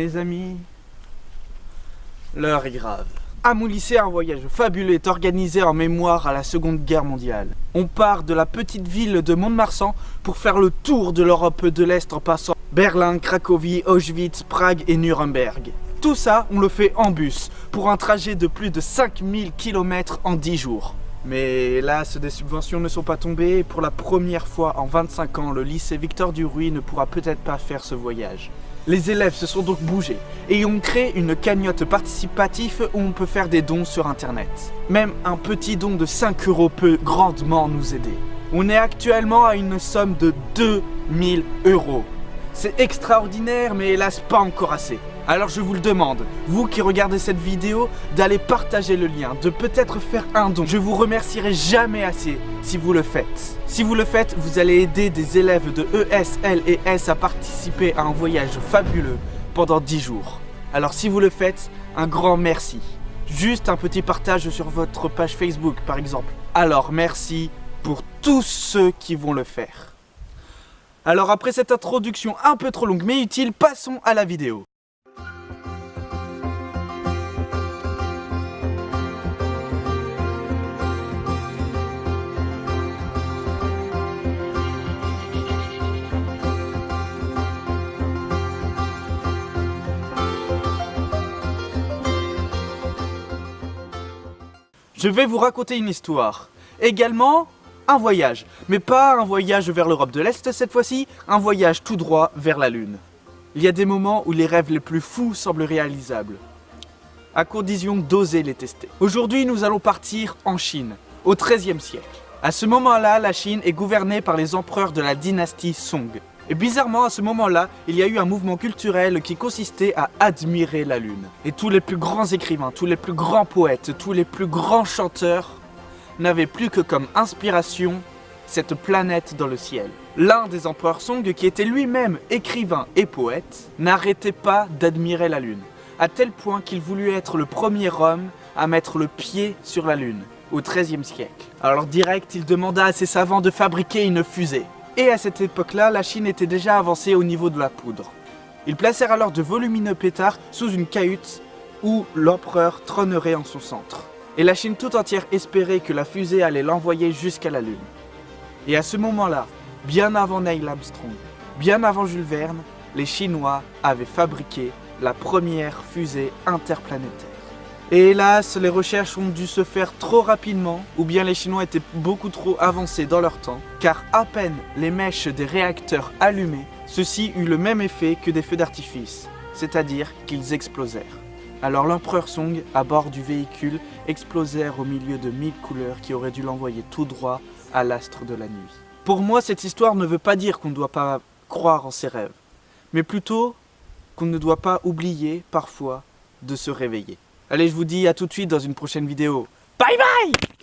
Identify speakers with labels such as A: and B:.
A: Mes amis, l'heure est grave. À mon lycée, un voyage fabuleux est organisé en mémoire à la Seconde Guerre mondiale. On part de la petite ville de Mont-de-Marsan pour faire le tour de l'Europe de l'Est en passant Berlin, Cracovie, Auschwitz, Prague et Nuremberg. Tout ça, on le fait en bus, pour un trajet de plus de 5000 km en 10 jours. Mais hélas, des subventions ne sont pas tombées et pour la première fois en 25 ans, le lycée Victor Duruy ne pourra peut-être pas faire ce voyage. Les élèves se sont donc bougés et ont créé une cagnotte participative où on peut faire des dons sur internet. Même un petit don de 5 € peut grandement nous aider. On est actuellement à une somme de 2000 €. C'est extraordinaire mais hélas pas encore assez. Alors je vous le demande, vous qui regardez cette vidéo, d'aller partager le lien, de peut-être faire un don. Je vous remercierai jamais assez si vous le faites. Si vous le faites, vous allez aider des élèves de ES, L et S à participer à un voyage fabuleux pendant 10 jours. Alors si vous le faites, un grand merci. Juste un petit partage sur votre page Facebook par exemple. Alors merci pour tous ceux qui vont le faire. Alors après cette introduction un peu trop longue mais utile, passons à la vidéo. Je vais vous raconter une histoire. Également, un voyage. Mais pas un voyage vers l'Europe de l'Est cette fois-ci, un voyage tout droit vers la Lune. Il y a des moments où les rêves les plus fous semblent réalisables, à condition d'oser les tester. Aujourd'hui, nous allons partir en Chine, au XIIIe siècle. À ce moment-là, la Chine est gouvernée par les empereurs de la dynastie Song. Et bizarrement, à ce moment-là, il y a eu un mouvement culturel qui consistait à admirer la Lune. Et tous les plus grands écrivains, tous les plus grands poètes, tous les plus grands chanteurs n'avaient plus que comme inspiration cette planète dans le ciel. L'un des empereurs Song, qui était lui-même écrivain et poète, n'arrêtait pas d'admirer la Lune, à tel point qu'il voulut être le premier homme à mettre le pied sur la Lune, au XIIIe siècle. Alors direct, il demanda à ses savants de fabriquer une fusée. Et à cette époque-là, la Chine était déjà avancée au niveau de la poudre. Ils placèrent alors de volumineux pétards sous une cahute où l'empereur trônerait en son centre. Et la Chine tout entière espérait que la fusée allait l'envoyer jusqu'à la Lune. Et à ce moment-là, bien avant Neil Armstrong, bien avant Jules Verne, les Chinois avaient fabriqué la première fusée interplanétaire. Et hélas, les recherches ont dû se faire trop rapidement, ou bien les Chinois étaient beaucoup trop avancés dans leur temps, car à peine les mèches des réacteurs allumées, ceci eut le même effet que des feux d'artifice, c'est-à-dire qu'ils explosèrent. Alors l'empereur Song, à bord du véhicule, explosèrent au milieu de 1000 couleurs qui auraient dû l'envoyer tout droit à l'astre de la nuit. Pour moi, cette histoire ne veut pas dire qu'on ne doit pas croire en ses rêves, mais plutôt qu'on ne doit pas oublier parfois de se réveiller. Allez, je vous dis à tout de suite dans une prochaine vidéo. Bye bye!